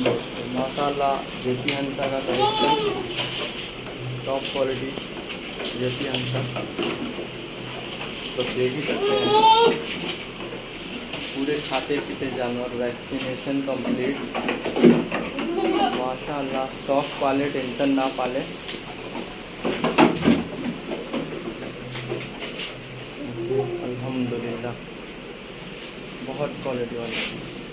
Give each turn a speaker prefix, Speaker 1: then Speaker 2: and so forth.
Speaker 1: दोस्तों माशाल्लाह जेपी हंसा का कलेक्शन, टॉप क्वालिटी जेपी हंसा, तो देख ही सकते हैं पूरे खाते पीते जानवर, वैक्सीनेशन कंप्लीट माशाल्लाह। शौक पाले टेंशन ना पाले। अल्हम्दुलिल्लाह बहुत क्वालिटी वाली चीज़।